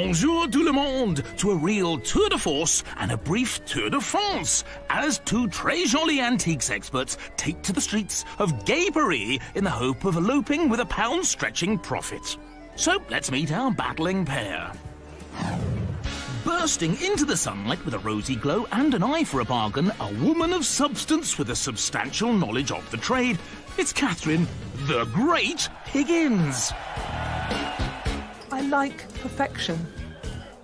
Bonjour tout le monde to a real tour de force and a brief tour de France as two très jolly antiques experts take to the streets of Gay Paris in the hope of eloping with a pound-stretching profit. So let's meet our battling pair. Bursting into the sunlight with a rosy glow and an eye for a bargain, a woman of substance with a substantial knowledge of the trade, it's Katherine, the Great Higgins. I like perfection.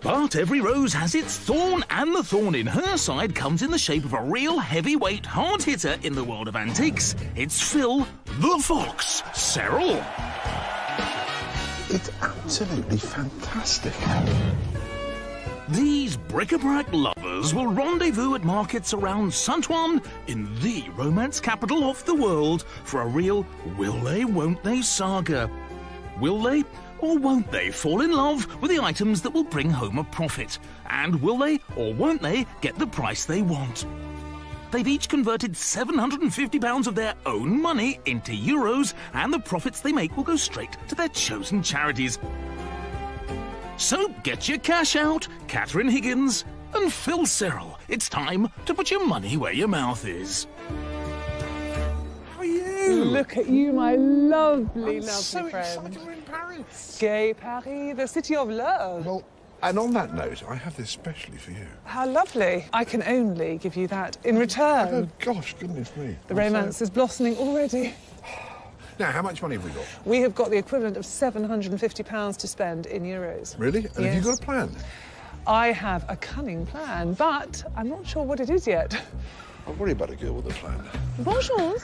But every rose has its thorn, and the thorn in her side comes in the shape of a real heavyweight hard hitter in the world of antiques. It's Phil, the Fox, Cyril. It's absolutely fantastic. These bric-a-brac lovers will rendezvous at markets around Saint-Ouen in the romance capital of the world for a real will they, won't they saga. Will they or won't they fall in love with the items that will bring home a profit? And will they or won't they get the price they want? They've each converted £750 of their own money into euros, and the profits they make will go straight to their chosen charities. So get your cash out, Katherine Higgins and Phil Cyril. It's time to put your money where your mouth is. How are you? Look at you, my lovely so friend. excited we're in Paris. Gay Paris, the city of love. Well, and on that note, I have this specially for you. How lovely. I can only give you that in Oh, return. gosh, goodness me. The romance is blossoming already. Now, how much money have we got? We have got the equivalent of £750 to spend in euros. Really? And have you Yes. got a plan? I have a cunning plan, but I'm not sure what it is yet. I worry about a girl with a plan. Bonjour.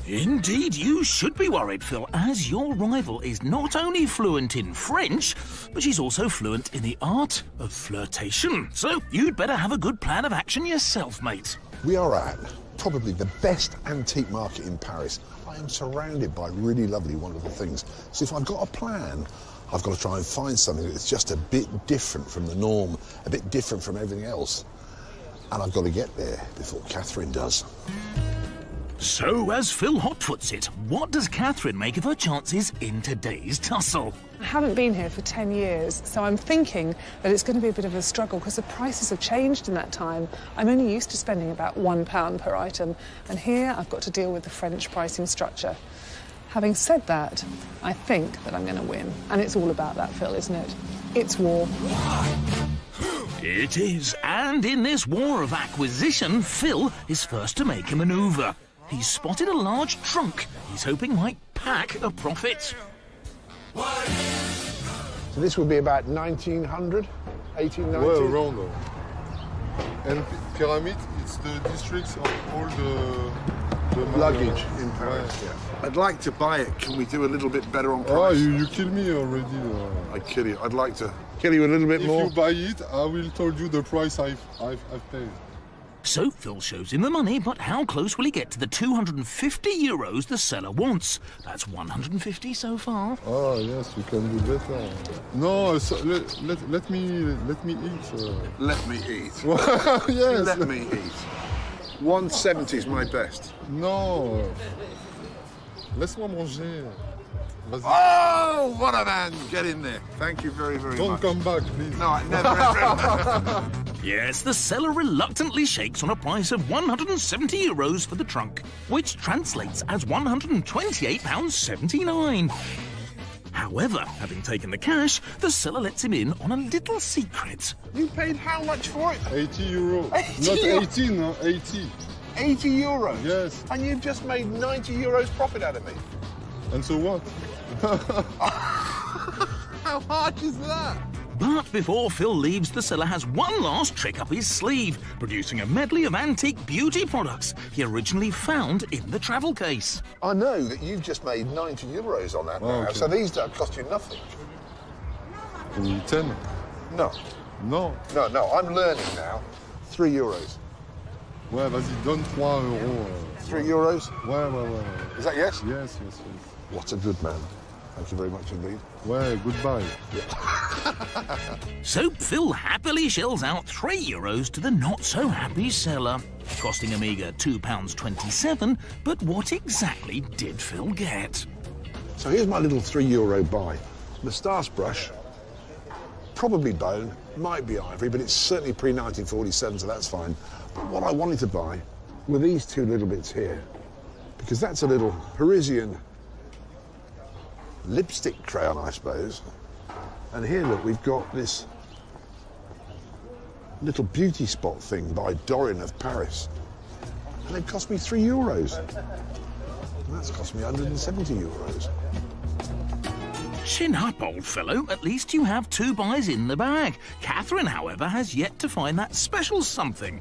Indeed, you should be worried, Phil, as your rival is not only fluent in French, but she's also fluent in the art of flirtation. So you'd better have a good plan of action yourself, mate. We are at probably the best antique market in Paris. I am surrounded by really lovely, wonderful things. So if I've got a plan, I've got to try and find something that's just a bit different from the norm, a bit different from everything else. And I've got to get there before Katherine does. So, as Phil Hotfoots it, what does Katherine make of her chances in today's tussle? I haven't been here for 10 years, so I'm thinking that it's going to be a bit of a struggle because the prices have changed in that time. I'm only used to spending about £1 per item, and here I've got to deal with the French pricing structure. Having said that, I think that I'm going to win. And it's all about that, Phil, isn't it? It's war. It is, and in this war of acquisition, Phil is first to make a manoeuvre. He's spotted a large trunk he's hoping might pack a profit. So this would be about 1900, 1890? Well, around. And Pyramid, it's the districts of all the Luggage in Paris, yeah. I'd like to buy it. Can we do a little bit better on price? Oh, you kill me already. I'd kill you. I'd like to kill you a little bit more. If you buy it, I will tell you the price I've paid. So Phil shows him the money, but how close will he get to the 250 euros the seller wants? That's 150 so far. Oh, yes, you can do better. No, so let me eat. Let me eat. Yes. Let me eat. 170 is my best. No. Laisse-moi manger. Vas-y. Oh, what a man! Get in there. Thank you very, very Don't much. come back, please. No, I never. Yes, the seller reluctantly shakes on a price of 170 euros for the trunk, which translates as £128.79. However, having taken the cash, the seller lets him in on a little secret. You paid how much for it? 80 euros. 80 Not euro. 18, no, 80. 80 euros? Yes. And you've just made 90 euros profit out of me. And so what? How hard is that? But before Phil leaves, the seller has one last trick up his sleeve, producing a medley of antique beauty products he originally found in the travel case. I know that you've just made 90 euros on that now, okay. so these don't cost you nothing. 10? No, No. no, I'm learning now. 3 euros. Ouais, vas-y, donne 3 euros. 3 euros? Ouais. Is that yes? Yes. What a good man. Thank you very much indeed. Ouais, goodbye. So Phil happily shells out 3 euros to the not-so-happy seller, costing a meagre £2.27. But what exactly did Phil get? So here's my little 3 euro buy. Moustache brush, probably bone, might be ivory, but it's certainly pre-1947, so that's fine. But what I wanted to buy were these two little bits here, because that's a little Parisian lipstick crayon, I suppose. And here, look, we've got this little beauty spot thing by Dorian of Paris. And they've cost me €3. And that's cost me 170 euros. Chin up, old fellow. At least you have 2 buys in the bag. Katherine, however, has yet to find that special something.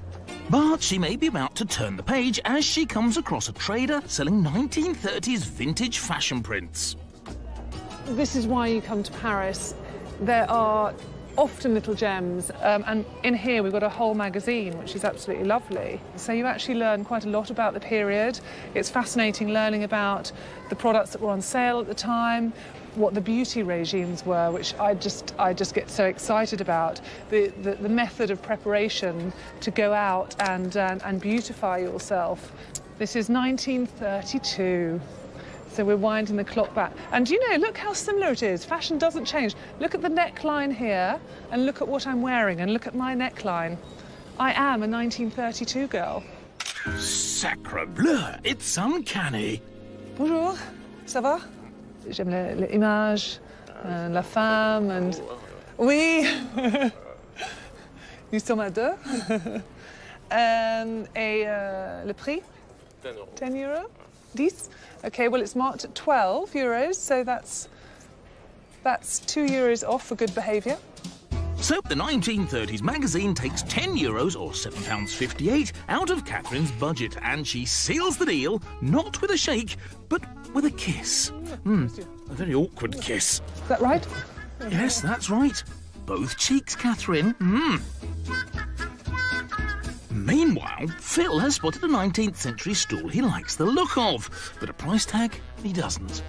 But she may be about to turn the page as she comes across a trader selling 1930s vintage fashion prints. This is why you come to Paris. There are often little gems, and in here we've got a whole magazine, which is absolutely lovely. So you actually learn quite a lot about the period. It's fascinating learning about the products that were on sale at the time, what the beauty regimes were, which I just get so excited about. The method of preparation to go out and beautify yourself. This is 1932. So we're winding the clock back. And you know, look how similar it is. Fashion doesn't change. Look at the neckline here and look at what I'm wearing and look at my neckline. I am a 1932 girl. Sacre bleu, it's uncanny. Bonjour, ça va? J'aime l'image, la femme, and... Oui! Nous sommes à deux. Et le prix? 10 euros. 10? OK, well, it's marked at 12 euros, so that's €2 off for good behaviour. So the 1930s magazine takes 10 euros or £7.58 out of Katherine's budget, and she seals the deal, not with a shake, but with a kiss. A very awkward kiss. Is that right? Yes, that's right. Both cheeks, Katherine. Meanwhile, Phil has spotted a 19th century stool he likes the look of, but a price tag he doesn't.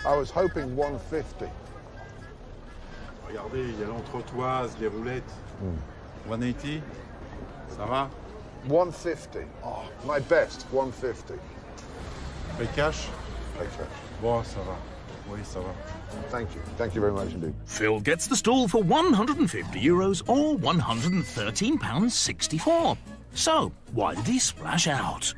I was hoping 150. Regardez, il y a l'entretoise, les roulettes. 180, ça va? 150. Oh, my best, 150. Pay cash? Pay cash. Bon, ça va. Oui, ça va. Thank you. Thank you very much indeed. Phil gets the stool for 150 euros or £113.64. So, why did he splash out?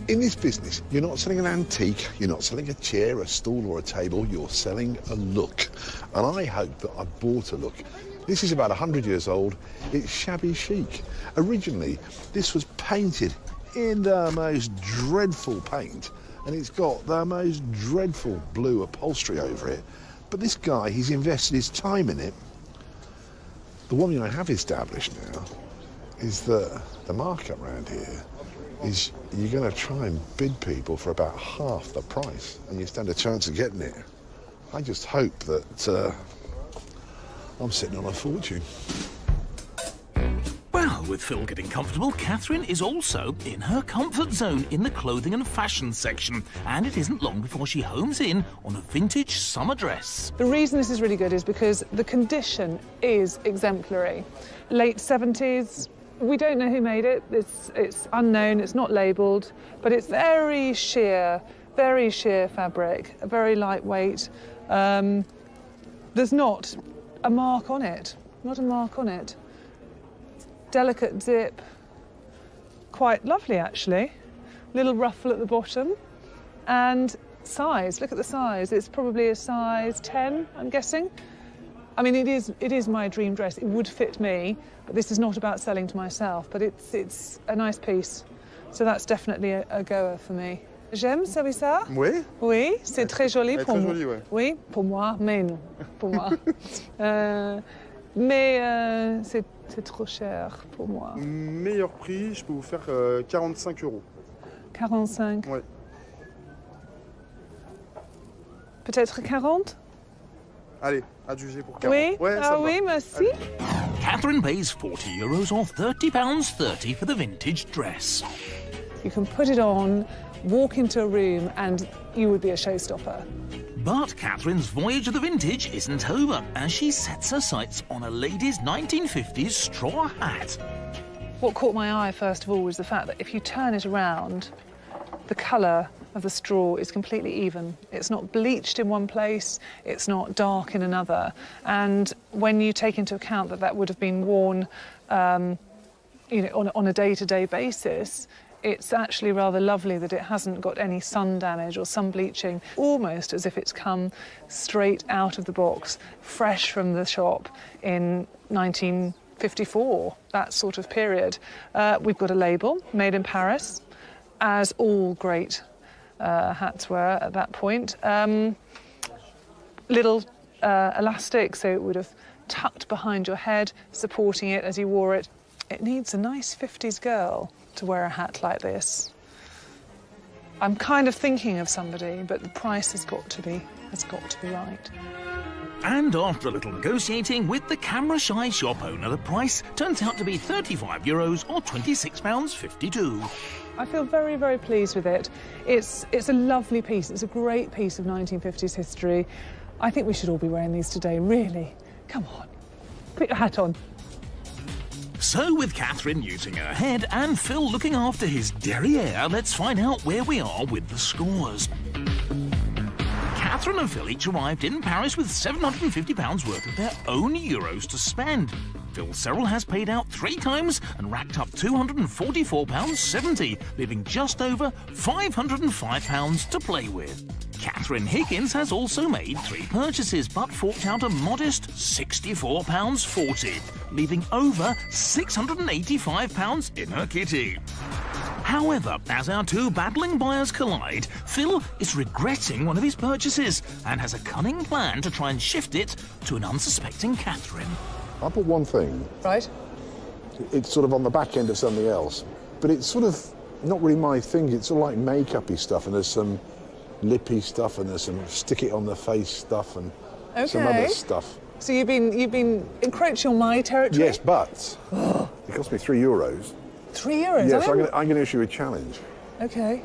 In this business, you're not selling an antique, you're not selling a chair, a stool or a table, you're selling a look. And I hope that I've bought a look. This is about 100 years old. It's shabby chic. Originally, this was painted in the most dreadful paint, and it's got the most dreadful blue upholstery over it. But this guy, he's invested his time in it. The one thing I have established now is that the markup around here is you're going to try and bid people for about half the price, and you stand a chance of getting it. I just hope that I'm sitting on a fortune. Well, with Phil getting comfortable, Katherine is also in her comfort zone in the clothing and fashion section, and it isn't long before she homes in on a vintage summer dress. The reason this is really good is because the condition is exemplary. Late 70s, we don't know who made it. It's unknown, it's not labelled, but it's very sheer fabric, very lightweight. There's not a mark on it, Delicate zip, quite lovely actually. Little ruffle at the bottom, and size, look at the size. It's probably a size 10, I'm guessing. I mean, it is my dream dress. It would fit me, but this is not about selling to myself, but it's a nice piece. So that's definitely a goer for me. J'aime, ça, ça? Oui. Oui, c'est très joli pour moi. Joli, ouais. Oui, pour moi, mais non, pour moi. Mais c'est trop cher pour moi. Meilleur prix, je peux vous faire 45 euros. 45? Ouais. Peut-être 40? Allez, adjugé pour 40. Oui, Ouais, ça oui, va. merci. Catherine pays 40 euros or £30.30 for the vintage dress. You can put it on, walk into a room, and you would be a showstopper. But Katherine's voyage of the vintage isn't over, as she sets her sights on a lady's 1950s straw hat. What caught my eye, first of all, was the fact that if you turn it around, the colour of the straw is completely even. It's not bleached in one place, it's not dark in another. And when you take into account that that would have been worn you know, on a day-to-day basis, it's actually rather lovely that it hasn't got any sun damage or sun bleaching, almost as if it's come straight out of the box, fresh from the shop in 1954, that sort of period. We've got a label, made in Paris, as all great hats were at that point. Little elastic, so it would have tucked behind your head, supporting it as you wore it. It needs a nice 50s girl to wear a hat like this. I'm kind of thinking of somebody, but the price has got to be right. And after a little negotiating with the camera-shy shop owner, the price turns out to be €35 or £26.52. I feel very, very pleased with it. It's a lovely piece. It's a great piece of 1950s history. I think we should all be wearing these today, really. Come on, put your hat on. So, with Katherine using her head and Phil looking after his derriere, let's find out where we are with the scores. Katherine and Phil each arrived in Paris with £750 worth of their own euros to spend. Phil Serrell has paid out 3 times and racked up £244.70, leaving just over £505 to play with. Katherine Higgins has also made 3 purchases but forked out a modest £64.40, leaving over £685 in her kitty. However, as our 2 battling buyers collide, Phil is regretting one of his purchases and has a cunning plan to try and shift it to an unsuspecting Katherine. I bought one thing. Right. It's sort of on the back end of something else, but it's sort of not really my thing. It's all like make-uppy stuff, and there's some lippy stuff, and there's some stick-it-on-the-face stuff, and some other stuff. So you've been encroaching on my territory? Yes, but it cost me €3. €3? Yes, I'm going to issue a challenge. OK.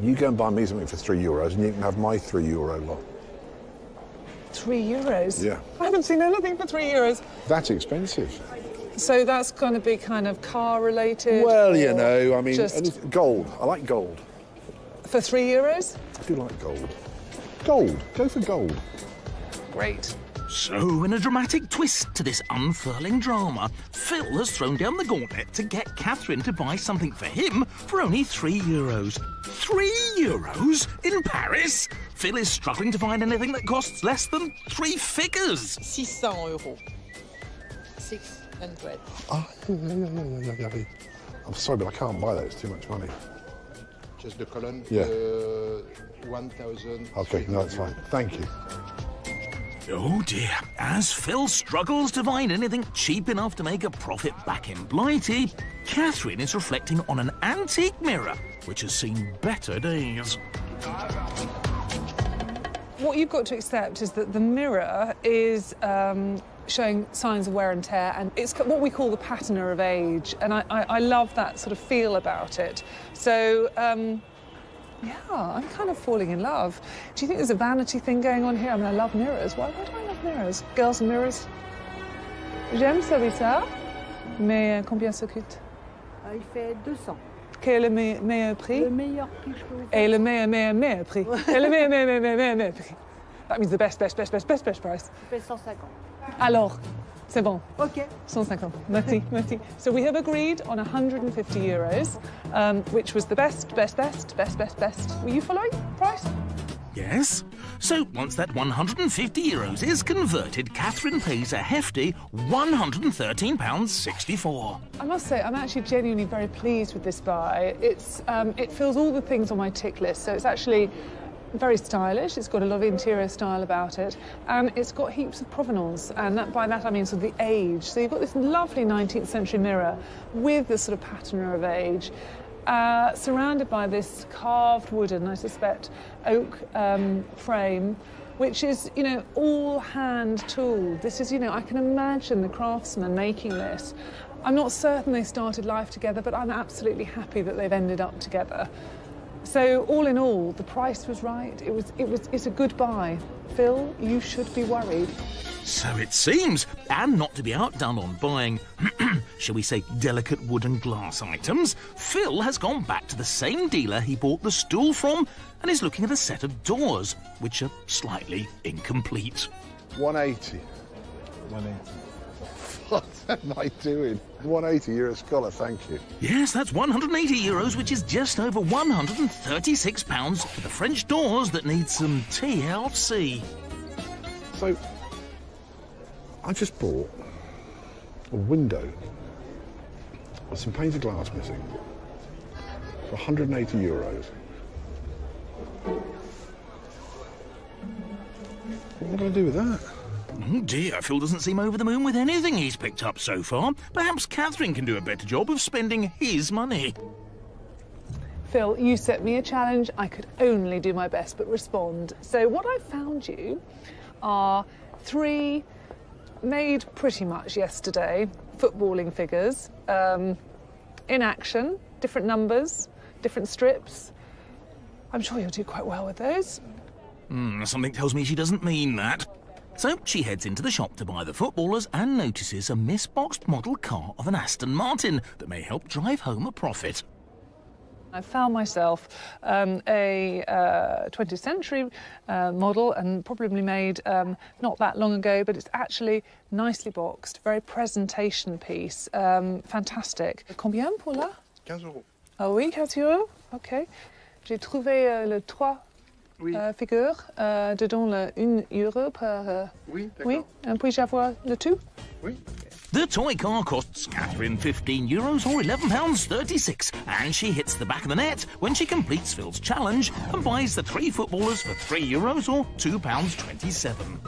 You go and buy me something for €3, and you can have my €3 lot. €3? Yeah. I haven't seen anything for €3. That's expensive. So that's going to be kind of car-related? Well, you know, I mean, just gold. I like gold. For €3? I do like gold. Gold. Go for gold. Great. So, in a dramatic twist to this unfurling drama, Phil has thrown down the gauntlet to get Katherine to buy something for him for only €3. €3 in Paris? Phil is struggling to find anything that costs less than 3 figures. €600. 600. I'm sorry, but I can't buy that. It's too much money. Just the column? Yeah. 1,000. OK, no, that's fine. Thank you. Oh dear, as Phil struggles to find anything cheap enough to make a profit back in Blighty, Katherine is reflecting on an antique mirror which has seen better days. What you've got to accept is that the mirror is showing signs of wear and tear, and it's what we call the patina of age, and I love that sort of feel about it. So, yeah, I'm kind of falling in love. Do you think there's a vanity thing going on here? I mean, I love mirrors. Why do I love mirrors? Girls and mirrors. J'aime ça, mais combien ça coûte? Il fait 200. Quel est le meilleur prix? Le meilleur prix que je peux vous faire. Et le meilleur prix. Et le meilleur prix. That means the best price. Il fait 150. Alors, c'est bon. OK. 150. Merci. So we have agreed on €150, which was the best. Were you following? Price? Yes. So once that €150 is converted, Katherine pays a hefty £113.64. I must say, I'm actually genuinely very pleased with this buy. It fills all the things on my tick list, so it's actually very stylish. It's got a lot of interior style about it, and it's got heaps of provenance, and by that I mean sort of the age. So you've got this lovely 19th century mirror with the sort of patina of age, surrounded by this carved wooden, I suspect, oak frame, which is, you know, all hand tooled. This is, you know, I can imagine the craftsman making this. I'm not certain they started life together, but I'm absolutely happy that they've ended up together. So all in all, the price was right. It's a good buy. Phil, you should be worried. So it seems. And not to be outdone on buying, shall we say, delicate wood and glass items, Phil has gone back to the same dealer he bought the stool from and is looking at a set of doors, which are slightly incomplete. 180. 180. What am I doing? 180, you're a scholar, thank you. Yes, that's €180, which is just over £136 for the French doors that need some TLC. So, I just bought a window with some painted glass missing for €180. What am I going to do with that? Oh dear, Phil doesn't seem over the moon with anything he's picked up so far. Perhaps Catherine can do a better job of spending his money. Phil, you set me a challenge. I could only do my best but respond. So what I found you are 3 made pretty much yesterday footballing figures in action, different numbers, different strips. I'm sure you'll do quite well with those. Something tells me she doesn't mean that. So she heads into the shop to buy the footballers and notices a misboxed model car of an Aston Martin that may help drive home a profit. I found myself a 20th century model and probably made not that long ago, but it's actually nicely boxed, very presentation piece, fantastic. Combien pour là? 15 euros. Ah oui, 15 euros, ok. J'ai trouvé le 3 figures, dedans le 1 euro par... Oui, d'accord. Oui, puis-je avoir le tout? Oui. The toy car costs Catherine €15 or £11.36, and she hits the back of the net when she completes Phil's challenge and buys the 3 footballers for €3 or £2.27.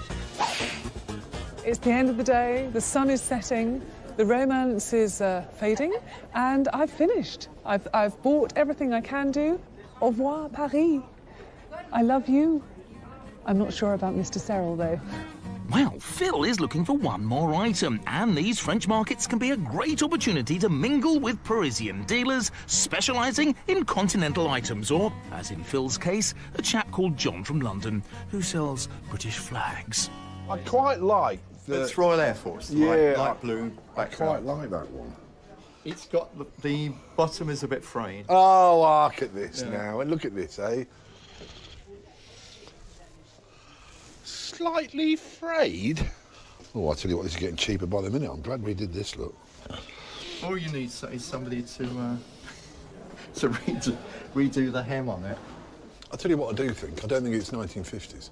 It's the end of the day, the sun is setting, the romance is fading, and I've finished. I've bought everything I can do. Au revoir, Paris. I love you. I'm not sure about Mr. Cyril, though. Well, Phil is looking for one more item, and these French markets can be a great opportunity to mingle with Parisian dealers specialising in continental items, or, as in Phil's case, a chap called John from London who sells British flags. I quite like the... It's Royal Air Force, Yeah, light blue I background. quite like that one. It's got the bottom is a bit frayed. Oh, look at this now, and look at this, eh? Slightly frayed. Oh, I tell you what, this is getting cheaper by the minute. I'm glad we did this, look. All you need is somebody to redo the hem on it. I'll tell you what I do think. I don't think it's 1950s.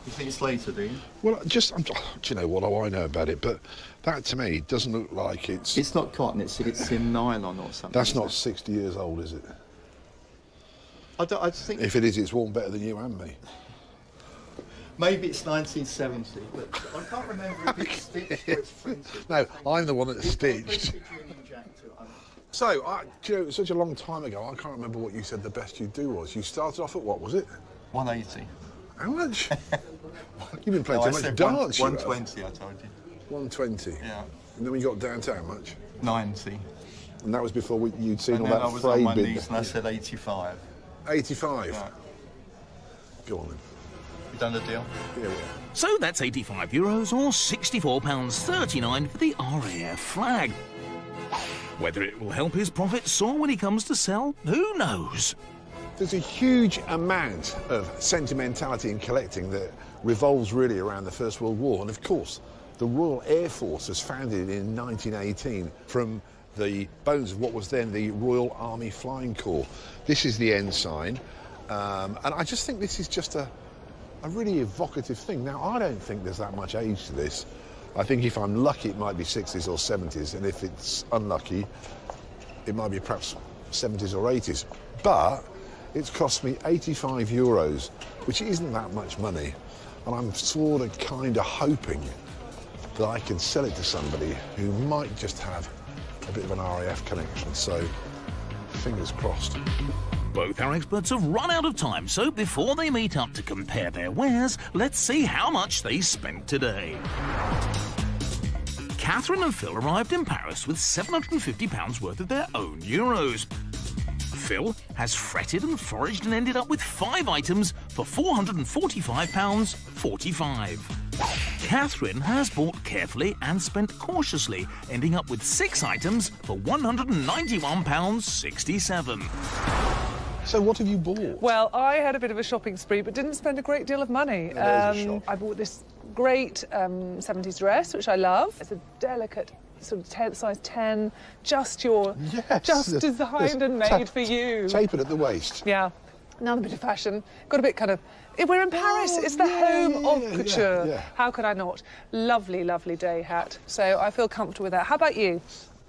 You think it's later, do you? Well, do you know what do I know about it? But that, to me, doesn't look like it's... It's not cotton, it's in nylon or something. That's not 60 years old, is it? I think... If it is, it's worn better than you and me. Maybe it's 1970, but I can't remember if it's stitched or it's printed. No, I'm the one that's It's got a stitched. printed Union Jack to it. So, do you know, such a long time ago, I can't remember what you said the best you do was. You started off at what was it? 180. How much? You've been playing No, I so much said dance. you have. 120, I told you. 120. Yeah. And then we got down to how much? 90. And that was before you'd seen And all then that I was on frayed my bit. knees and I said 85. 85. Yeah. Go on then. You done the deal? Here we are. So that's €85 or £64.39 for the RAF flag. Whether it will help his profits soar when he comes to sell, who knows? There's a huge amount of sentimentality in collecting that revolves really around the First World War. And of course, the Royal Air Force was founded in 1918 from the bones of what was then the Royal Army Flying Corps. This is the ensign. And I just think this is just a really evocative thing. Now, I don't think there's that much age to this. I think if I'm lucky, it might be 60s or 70s. And if it's unlucky, it might be perhaps 70s or 80s. But it's cost me €85, which isn't that much money. And I'm sort of kind of hoping that I can sell it to somebody who might just have a bit of an RAF connection. So, fingers crossed. Both our experts have run out of time, so before they meet up to compare their wares, let's see how much they spent today. Catherine and Phil arrived in Paris with £750 worth of their own euros. Phil has fretted and foraged and ended up with 5 items for £445.45. Katherine has bought carefully and spent cautiously, ending up with 6 items for £191.67. So what have you bought? Well, I had a bit of a shopping spree, but didn't spend a great deal of money. There's a shop. I bought this great 70s dress, which I love. It's a delicate sort of size 10, just designed and made for you. Tapered at the waist. Yeah. Another bit of fashion. Got a bit kind of... We're in Paris. It's the home of couture. Yeah. How could I not? Lovely, lovely day hat. So I feel comfortable with that. How about you?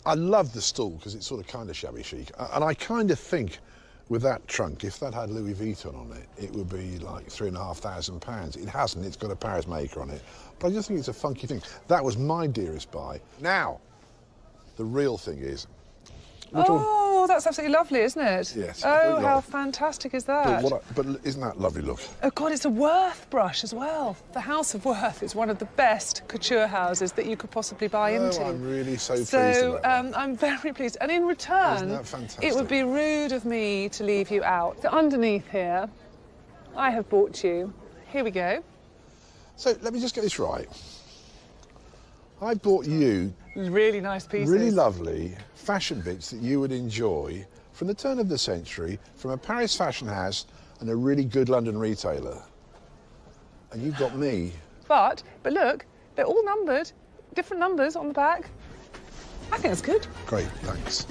I love the stall because it's sort of kind of shabby chic. And I kind of think with that trunk, if that had Louis Vuitton on it, it would be like £3,500. It hasn't. It's got a Paris maker on it. But I just think it's a funky thing. That was my dearest buy. Now, the real thing is... Oh, that's absolutely lovely, isn't it? Yes. Oh, how fantastic is that? But isn't that a lovely look? Oh, God, it's a Worth brush as well. The House of Worth is one of the best couture houses that you could possibly buy into. I'm really so pleased about that. I'm very pleased. And in return, Isn't that fantastic? it would be rude of me to leave you out. So underneath here, I have bought you... Here we go. So let me just get this right. I bought you Really nice pieces. really lovely fashion bits that you would enjoy from the turn of the century, from a Paris fashion house and a really good London retailer. And you've got me. But look, they're all numbered, different numbers on the back. I think that's good. Great, thanks.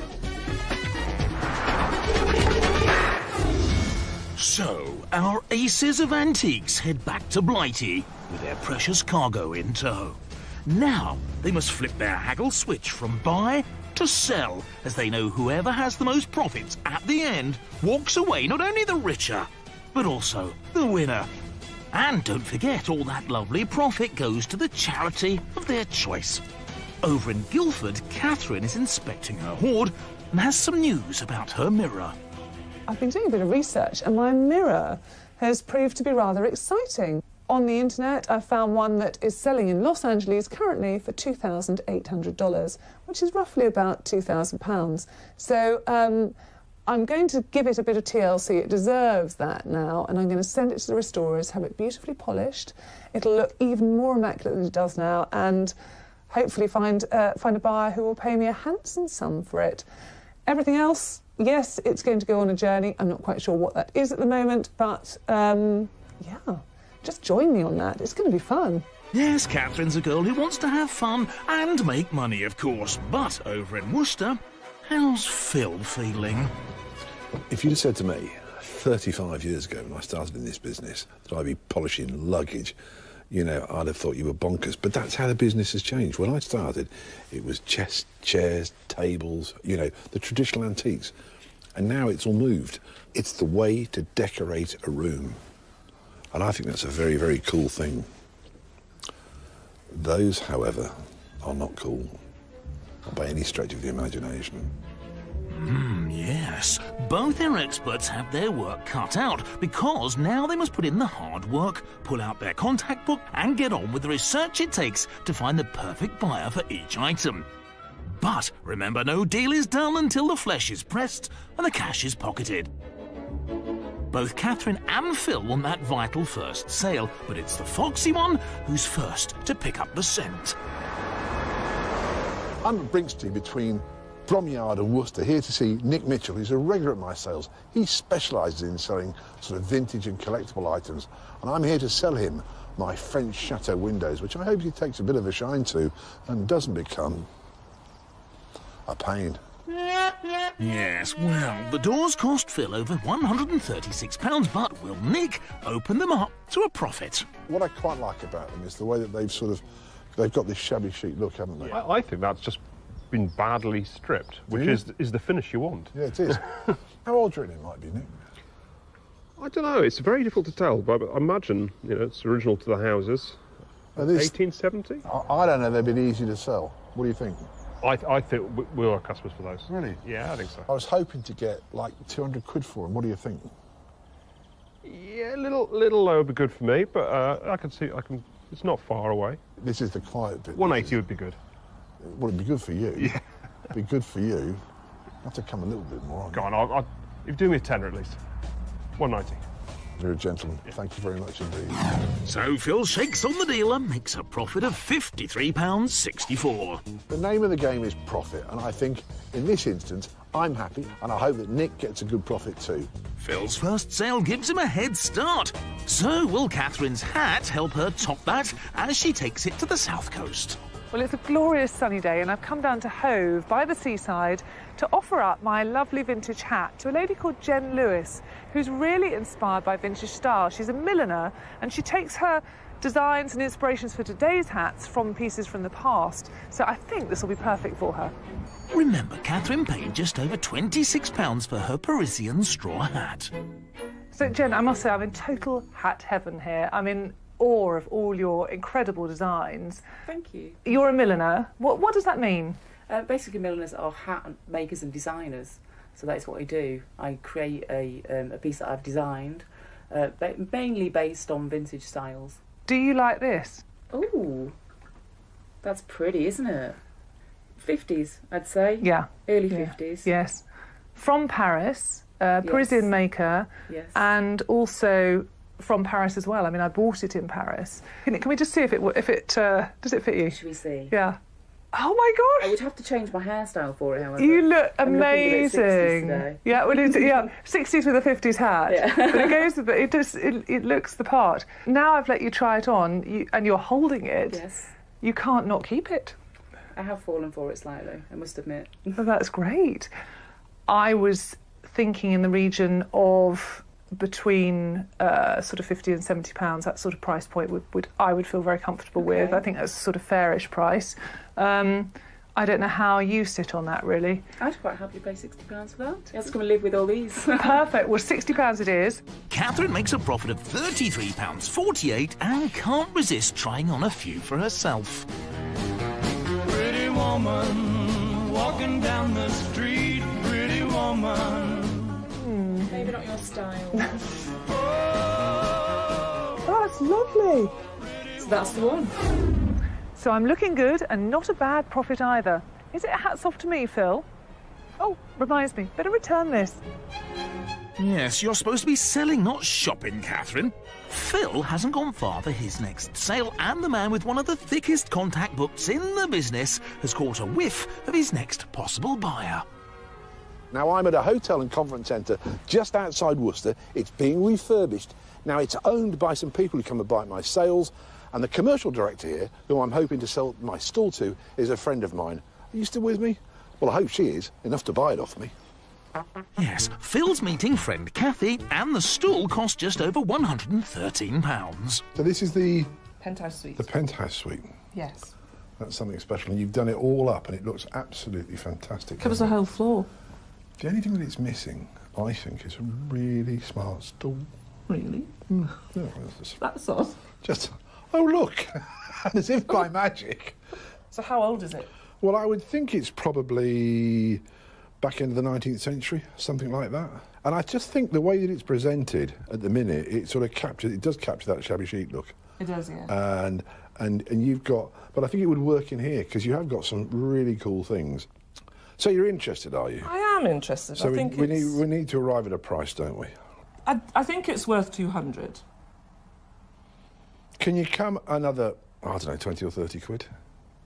So, our aces of antiques head back to Blighty with their precious cargo in tow. Now, they must flip their haggle switch from buy to sell, as they know whoever has the most profits at the end walks away not only the richer, but also the winner. And don't forget, all that lovely profit goes to the charity of their choice. Over in Guildford, Katherine is inspecting her hoard and has some news about her mirror. I've been doing a bit of research and my mirror has proved to be rather exciting. On the internet, I found one that is selling in Los Angeles currently for $2,800, which is roughly about £2,000. So I'm going to give it a bit of TLC. It deserves that now, and I'm going to send it to the restorers, have it beautifully polished. It'll look even more immaculate than it does now, and hopefully find a buyer who will pay me a handsome sum for it. Everything else, yes, it's going to go on a journey. I'm not quite sure what that is at the moment, but yeah. Just join me on that. It's going to be fun. Yes, Katherine's a girl who wants to have fun and make money, of course. But over in Worcester, how's Phil feeling? If you'd have said to me 35 years ago when I started in this business that I'd be polishing luggage, you know, I'd have thought you were bonkers. But that's how the business has changed. When I started, it was chests, chairs, tables, you know, the traditional antiques. And now it's all moved. It's the way to decorate a room. And I think that's a very, very cool thing. Those, however, are not cool, not by any stretch of the imagination. Yes. Both our experts have their work cut out because now they must put in the hard work, pull out their contact book and get on with the research it takes to find the perfect buyer for each item. But remember, no deal is done until the flesh is pressed and the cash is pocketed. Both Katherine and Phil want that vital first sale, but it's the foxy one who's first to pick up the scent. I'm at Brinkstone between Bromyard and Worcester, here to see Nick Mitchell, who's a regular at my sales. He specialises in selling sort of vintage and collectible items, and I'm here to sell him my French chateau windows, which I hope he takes a bit of a shine to and doesn't become a pain. Yes, well, the doors cost Phil over £136, but will Nick open them up to a profit? What I quite like about them is the way that they've got this shabby chic look, haven't they? I think that's just been badly stripped, which is the finish you want. Yeah, it is. How old do you think it might be, Nick? I don't know, it's very difficult to tell, but I imagine, you know, it's original to the houses. 1870? I don't know, they've been easy to sell. What do you think? I think we are customers for those. Really? Yeah, I think so. I was hoping to get like 200 quid for them. What do you think? Yeah, a little low would be good for me, but I can see, it's not far away. This is the quiet bit. 180 would be good. Would it be good for you? Yeah. It'd be good for you. Have to come a little bit more. Go on, You've do me a tenner at least. 190. You're a gentleman. Thank you very much indeed. So Phil shakes on the deal and makes a profit of £53.64. The name of the game is profit, and I think in this instance, I'm happy, and I hope that Nick gets a good profit too. Phil's first sale gives him a head start. So will Catherine's hat help her top that as she takes it to the south coast? Well, it's a glorious sunny day and I've come down to Hove by the seaside to offer up my lovely vintage hat to a lady called Jen Lewis, who's really inspired by vintage style. She's a milliner and she takes her designs and inspirations for today's hats from pieces from the past. So I think this will be perfect for her. Remember, Catherine paid just over £26 for her Parisian straw hat. So, Jen, I must say I'm in total hat heaven here. I'm in awe of all your incredible designs. Thank you. You're a milliner. What does that mean? Basically, milliners are hat makers and designers. So that's what I do. I create a piece that I've designed, mainly based on vintage styles. Do you like this? Ooh, that's pretty, isn't it? 50s, I'd say. Yeah. Early 50s. Yes. From Paris, Parisian maker, yes. And also from Paris as well. I mean, I bought it in Paris. Can we just see if it does it fit you? Should we see? Yeah. Oh my gosh! I would have to change my hairstyle for it, however. You look I'm amazing. looking a bit 60s today. Yeah, well, it's 60s with a 50s hat. Yeah. But it goes. It looks the part. Now I've let you try it on, and you're holding it. Yes. You can't not keep it. I have fallen for it slightly, I must admit. Oh, that's great. I was thinking in the region of between sort of £50 and £70. That sort of price point I would feel very comfortable with. I think that's a sort of fairish price. I don't know how you sit on that, really. I'd quite happily pay £60 for that. You have to come and live with all these. Perfect. Well, £60 it is. Catherine makes a profit of £33.48 and can't resist trying on a few for herself. Pretty woman, walking down the street, pretty woman. Maybe not your style. Oh, that's lovely. So that's the one. So I'm looking good and not a bad profit either. Is it hats off to me, Phil? Oh, reminds me, better return this. Yes, you're supposed to be selling, not shopping, Catherine. Phil hasn't gone far for his next sale, and the man with one of the thickest contact books in the business has caught a whiff of his next possible buyer. Now, I'm at a hotel and conference centre just outside Worcester. It's being refurbished. Now, it's owned by some people who come and buy my sales, and the commercial director here, who I'm hoping to sell my stall to, is a friend of mine. Are you still with me? Well, I hope she is, enough to buy it off me. Yes, Phil's meeting friend Kathy, and the stall cost just over £113. So this is the... Penthouse suite. The penthouse suite. Yes. That's something special, and you've done it all up, and it looks absolutely fantastic. Covers the whole floor. The only thing that it's missing, I think, is a really smart stall. Really? Yeah, That's odd. just, oh look, as if by magic. So how old is it? Well, I would think it's probably back into the 19th century, something like that. And I just think the way that it's presented at the minute, it sort of does capture that shabby chic look. It does, yeah. And you've got, but I think it would work in here because you have got some really cool things. So you're interested, are you? I am interested. So I think we need to arrive at a price, don't we? I think it's worth 200. Can you come another, I don't know, 20 or 30 quid?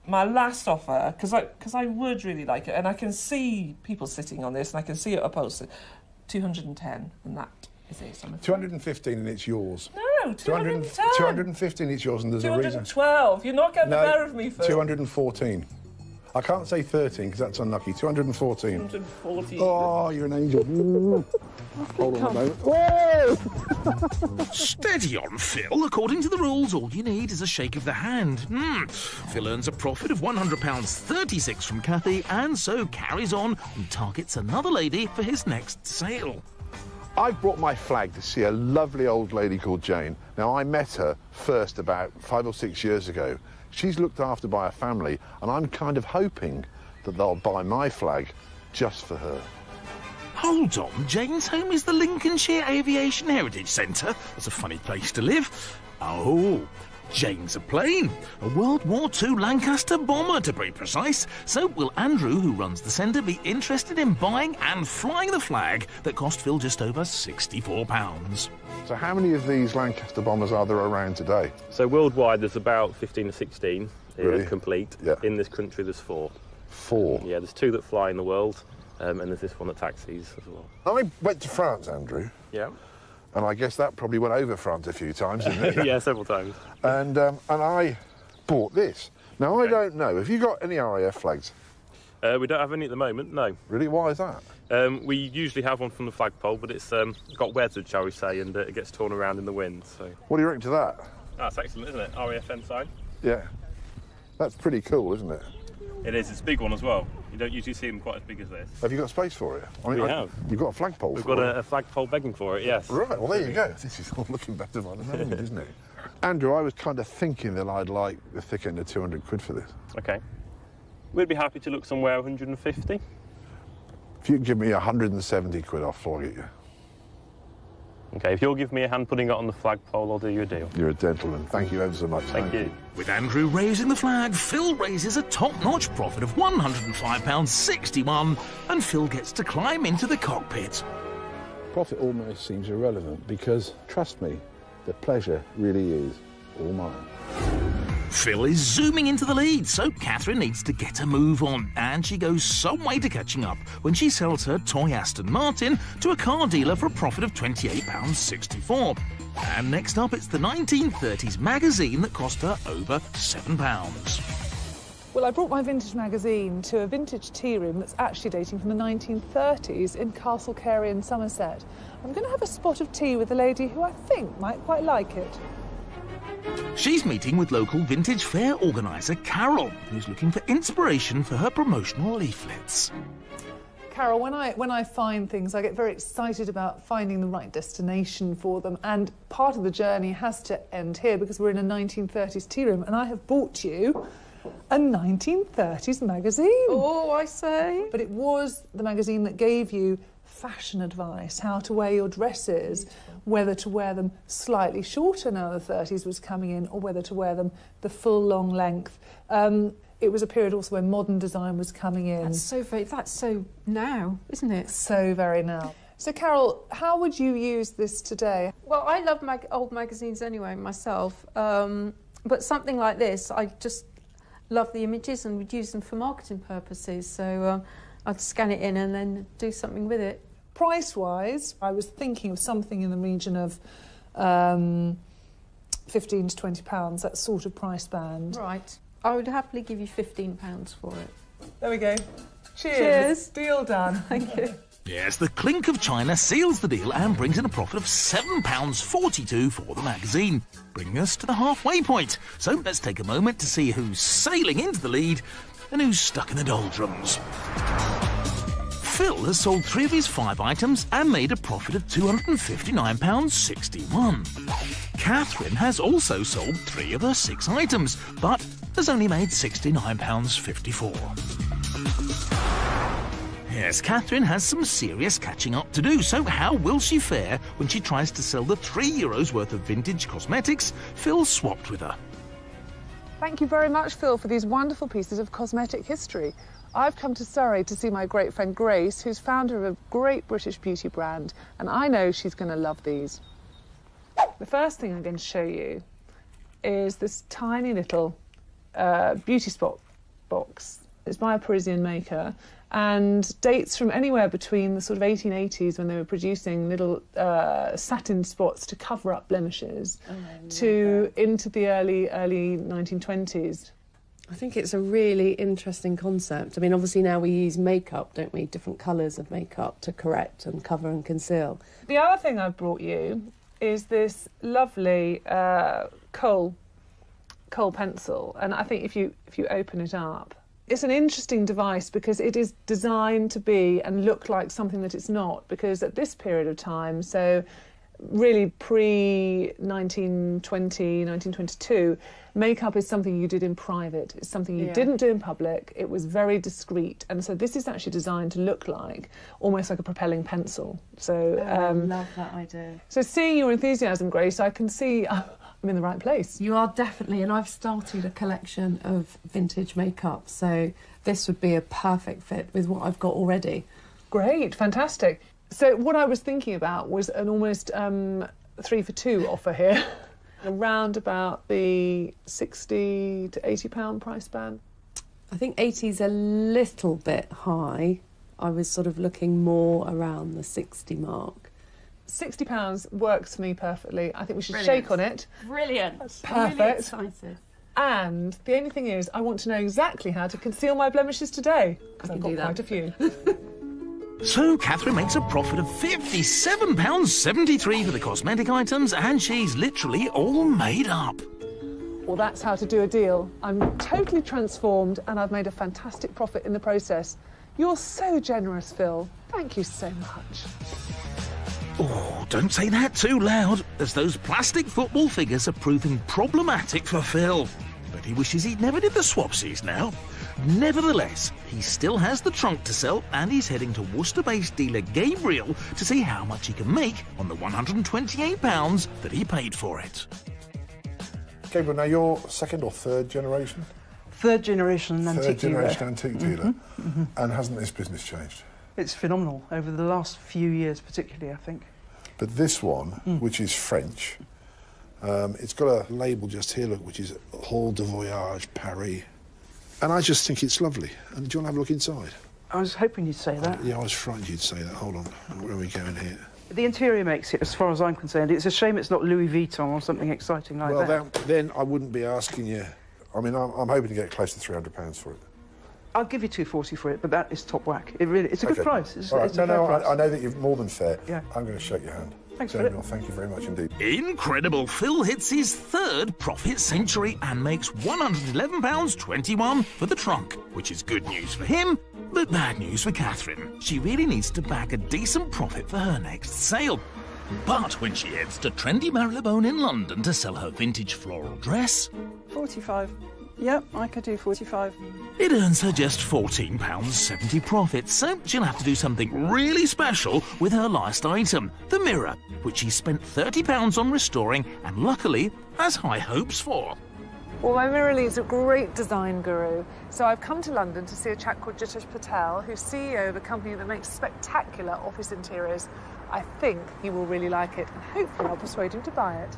My last offer, because I would really like it, and I can see people sitting on this, and I can see it upholstered, 210, and that is it. 215 and it's yours. No, 210. 215 it's yours, and there's a reason. 212. You're not getting the better of me, Phil. 214. I can't say 13 because that's unlucky. 214. 214. Oh, you're an angel. Hold on a moment. Whoa! Steady on, Phil. According to the rules, all you need is a shake of the hand. Phil earns a profit of £100.36 from Kathy, and so carries on and targets another lady for his next sale. I've brought my flag to see a lovely old lady called Jane. Now, I met her first about 5 or 6 years ago. She's looked after by a family, and I'm kind of hoping that they'll buy my flag just for her. Hold on, Jane's home is the Lincolnshire Aviation Heritage Centre. That's a funny place to live. Oh, Jane's a plane, a World War II Lancaster bomber to be precise. So will Andrew, who runs the centre, be interested in buying and flying the flag that cost Phil just over £64? So how many of these Lancaster bombers are there around today? So worldwide there's about 15 or 16 Really? complete. Yeah. In this country there's 4. 4? Yeah, there's 2 that fly in the world, and there's this one that taxis as well. I went to France, Andrew. Yeah. And I guess that probably went over France a few times, didn't it? Yeah, several times. And I bought this. Now, I don't know. Have you got any RAF flags? We don't have any at the moment, no. Really? Why is that? We usually have one from the flagpole, but it's got weathered, shall we say, and it gets torn around in the wind. So. What do you reckon to that? That's excellent, isn't it? RAF sign. Yeah. That's pretty cool, isn't it? It is. It's a big one as well. You don't usually see them quite as big as this. Have you got space for it? We have. You've got a flagpole We've for got it? a flagpole begging for it, yes. Right, well, there you go. This is all looking better by the moment, isn't it? Andrew, I was kind of thinking that I'd like the thick end of 200 quid for this. OK. We'd be happy to look somewhere 150. If you can give me 170 quid, I'll flog it you. OK, if you'll give me a hand putting it on the flagpole, I'll do you a deal. You're a gentleman. Thank you ever so much. Thank you. With Andrew raising the flag, Phil raises a top-notch profit of £105.61, and Phil gets to climb into the cockpit. Profit almost seems irrelevant because, trust me, the pleasure really is all mine. Phil is zooming into the lead, so Katherine needs to get a move on, and she goes some way to catching up when she sells her toy Aston Martin to a car dealer for a profit of £28.64. And next up, it's the 1930s magazine that cost her over £7. Well, I brought my vintage magazine to a vintage tea room that's actually dating from the 1930s in Castle Carey in Somerset. I'm going to have a spot of tea with a lady who I think might quite like it. She's meeting with local vintage fair organiser Carol, who's looking for inspiration for her promotional leaflets. Carol, when I find things, I get very excited about finding the right destination for them, and part of the journey has to end here because we're in a 1930s tea room, and I have bought you a 1930s magazine. Oh, I say. But it was the magazine that gave you fashion advice, how to wear your dresses, whether to wear them slightly shorter now the 30s was coming in, or whether to wear them the full long length. It was a period also when modern design was coming in. That's so now, isn't it? So very now. So, Carol, how would you use this today? Well, I love old magazines anyway myself, but something like this, I just love the images and would use them for marketing purposes. So I'd scan it in and then do something with it. Price-wise, I was thinking of something in the region of £15 to £20, that sort of price band. Right. I would happily give you £15 for it. There we go. Cheers. Cheers. Deal done. Thank you. Yes, the clink of china seals the deal and brings in a profit of £7.42 for the magazine, bringing us to the halfway point. So let's take a moment to see who's sailing into the lead and who's stuck in the doldrums. Phil has sold 3 of his 5 items and made a profit of £259.61. Katherine has also sold 3 of her 6 items, but has only made £69.54. Yes, Katherine has some serious catching up to do, so how will she fare when she tries to sell the €3 worth of vintage cosmetics Phil swapped with her? Thank you very much, Phil, for these wonderful pieces of cosmetic history. I've come to Surrey to see my great friend Grace, who's founder of a great British beauty brand, and I know she's going to love these. The first thing I'm going to show you is this tiny little beauty spot box. It's by a Parisian maker and dates from anywhere between the sort of 1880s when they were producing little satin spots to cover up blemishes to into the early 1920s. I think it's a really interesting concept. I mean, obviously now we use makeup, don't we? Different colours of makeup to correct and cover and conceal. The other thing I've brought you is this lovely kohl pencil, and I think if you open it up, it's an interesting device because it is designed to be and look like something that it's not, because at this period of time, so really pre-1920, 1922, makeup is something you did in private. It's something you didn't do in public. It was very discreet. And so this is actually designed to look like, almost like a propelling pencil. So I love that idea. So seeing your enthusiasm, Grace, I can see, I'm in the right place. You are definitely, and I've started a collection of vintage makeup, so this would be a perfect fit with what I've got already. Great, fantastic. So what I was thinking about was an almost 3 for 2 offer here, around about the £60 to £80 price band. I think 80's a little bit high. I was sort of looking more around the 60 mark. £60 works for me perfectly. I think we should Brilliant. shake on it. Brilliant. Perfect. Really excited. And the only thing is, I want to know exactly how to conceal my blemishes today, because I've got quite a few. So Katherine makes a profit of £57.73 for the cosmetic items, and she's literally all made up. Well, that's how to do a deal. I'm totally transformed, and I've made a fantastic profit in the process. You're so generous, Phil. Thank you so much. Oh, don't say that too loud, as those plastic football figures are proving problematic for Phil. But he wishes he'd never did the swapsies now. Nevertheless, he still has the trunk to sell, and he's heading to Worcester-based dealer Gabriel to see how much he can make on the £128 that he paid for it. Gabriel, now you're second or third generation? Third generation antique dealer. Third generation antique dealer. And hasn't this business changed? It's phenomenal over the last few years, particularly, I think. But this one, which is French, it's got a label just here, look, which is Hall de Voyage Paris. And I just think it's lovely. And do you want to have a look inside? I was hoping you'd say that. Yeah, I was frightened you'd say that. Hold on. Where are we going here? The interior makes it, as far as I'm concerned. It's a shame it's not Louis Vuitton or something exciting like that. Well, then I wouldn't be asking you. I mean, I'm hoping to get close to £300 for it. I'll give you £240 for it, but that is top whack. It's a good price. It's All right. a fair price. I know that you're more than fair. Yeah. I'm going to shake your hand. Thanks, Gabriel, Philip. thank you very much indeed. Incredible! Phil hits his third profit century and makes £111.21 for the trunk, which is good news for him, but bad news for Katherine. She really needs to back a decent profit for her next sale. But when she heads to trendy Marylebone in London to sell her vintage floral dress, 45. Yep, I could do 45. it earns her just £14.70 profit, so she'll have to do something really special with her last item, the mirror, which she spent £30 on restoring and luckily has high hopes for. Well, my mirror needs a great design guru, so I've come to London to see a chap called Jitesh Patel, who's CEO of a company that makes spectacular office interiors. I think he will really like it, and hopefully I'll persuade him to buy it.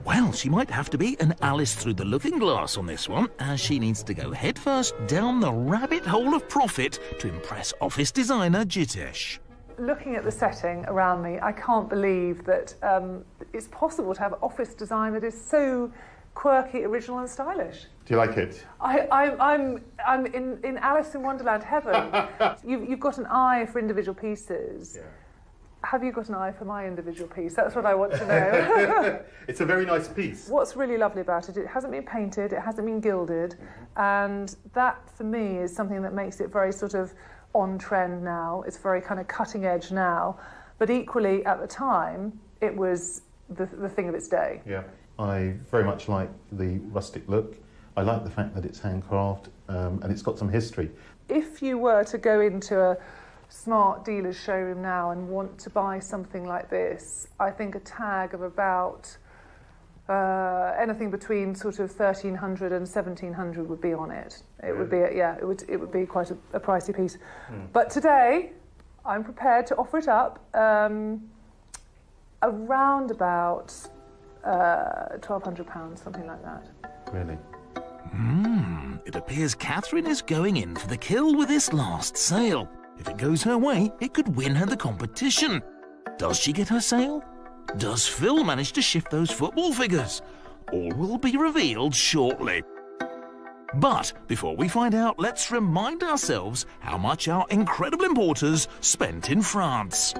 Well, she might have to be an Alice through the looking glass on this one, as she needs to go headfirst down the rabbit hole of profit to impress office designer Jitesh. Looking at the setting around me, I can't believe that it's possible to have office design that is so quirky, original and stylish. Do you like it? I'm in Alice in Wonderland heaven. You've got an eye for individual pieces. Yeah. Have you got an eye for my individual piece? That's what I want to know. It's a very nice piece. What's really lovely about it, it hasn't been painted, it hasn't been gilded, and that, for me, is something that makes it very sort of on trend now. It's very kind of cutting edge now. But equally, at the time, it was the thing of its day. Yeah. I very much like the rustic look. I like the fact that it's handcrafted and it's got some history. If you were to go into a smart dealer's showroom now and want to buy something like this, I think a tag of about anything between sort of 1,300 and 1,700 would be on it. It would be, yeah, it would be quite a pricey piece. But today, I'm prepared to offer it up around about £1,200, something like that. Really? It appears Katherine is going in for the kill with this last sale. If it goes her way, it could win her the competition. Does she get her sale? Does Phil manage to shift those football figures? All will be revealed shortly. But before we find out, let's remind ourselves how much our incredible importers spent in France.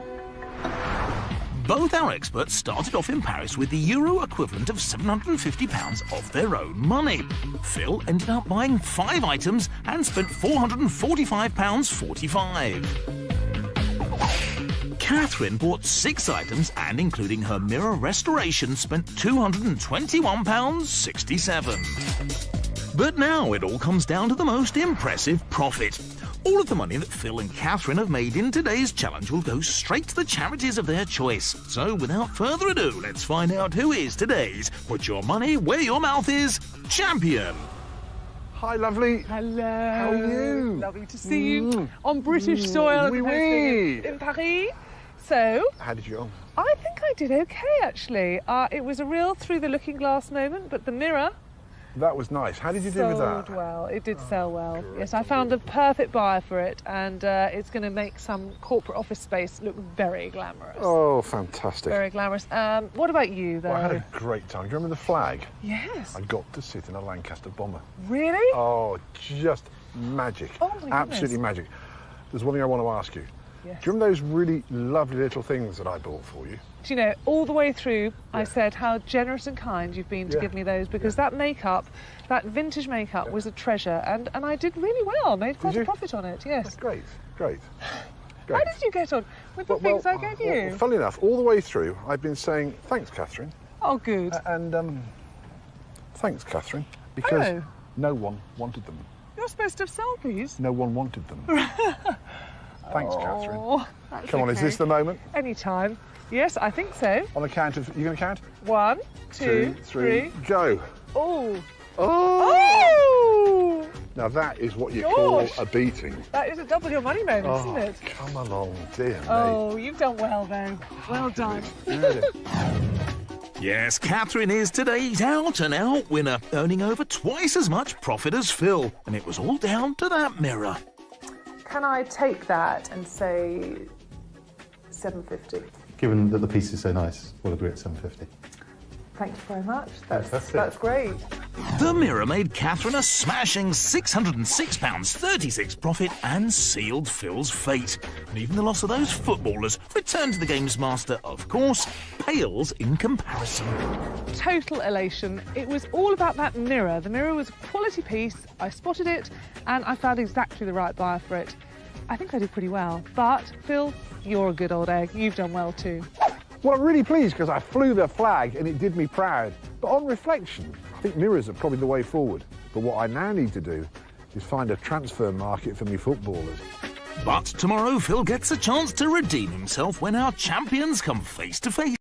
Both our experts started off in Paris with the euro equivalent of £750 of their own money. Phil ended up buying 5 items and spent £445.45. Katherine bought 6 items and, including her mirror restoration, spent £221.67. But now it all comes down to the most impressive profit. All of the money that Phil and Katherine have made in today's challenge will go straight to the charities of their choice. So without further ado, let's find out who is today's Put Your Money Where Your Mouth Is champion. Hi, lovely. Hello. How are you? Lovely to see you on British soil Oui, oui. in Paris. So, How did you go? I think I did okay, actually. It was a real through-the-looking-glass moment, but the mirror That was nice. How did you do with that? sold well. It did sell well. Yes, I found a perfect buyer for it, and it's going to make some corporate office space look very glamorous. Oh, fantastic. Very glamorous. What about you, though? Well, I had a great time. Do you remember the flag? Yes. I got to sit in a Lancaster bomber. Really? Oh, just magic. Oh, my Absolutely goodness. magic. There's one thing I want to ask you. Yes. Do you remember those really lovely little things that I bought for you? Do you know, all the way through, I said how generous and kind you've been to Yeah. give me those, because that makeup, that vintage makeup, was a treasure, and I did really well. Made quite a profit on it. Yes. That's great. Great. How did you get on with the things I gave you? Well, funnily enough, all the way through, I've been saying, thanks, Katherine. Oh, good. Thanks, Katherine, because Oh. no one wanted them. You're supposed to have sold these. No one wanted them. Thanks, Katherine. Oh, that's Come on, is okay. this the moment? Any time. Yes, I think so. On a count of, you going to count? 1, 2, 3. Go. Oh. Oh! Oh! Now that is what you call Gosh. a beating. That is a double your money moment, Oh, isn't it? come along, dear me. Oh, you've done well, though. Well done. Yes, Katherine is today's out-and-out winner, earning over twice as much profit as Phil. And it was all down to that mirror. Can I take that and say £7.50? Given that the piece is so nice, we'll agree at £7.50. Thank you very much. Fantastic. That's great. The mirror made Katherine a smashing £606.36 profit and sealed Phil's fate. And even the loss of those footballers, returned to the game's master, of course, pales in comparison. Total elation. It was all about that mirror. The mirror was a quality piece. I spotted it and I found exactly the right buyer for it. I think I did pretty well. But, Phil, you're a good old egg. You've done well too. Well, I'm really pleased because I flew the flag and it did me proud. But on reflection, I think mirrors are probably the way forward. But what I now need to do is find a transfer market for me footballers. But tomorrow, Phil gets a chance to redeem himself when our champions come face to face.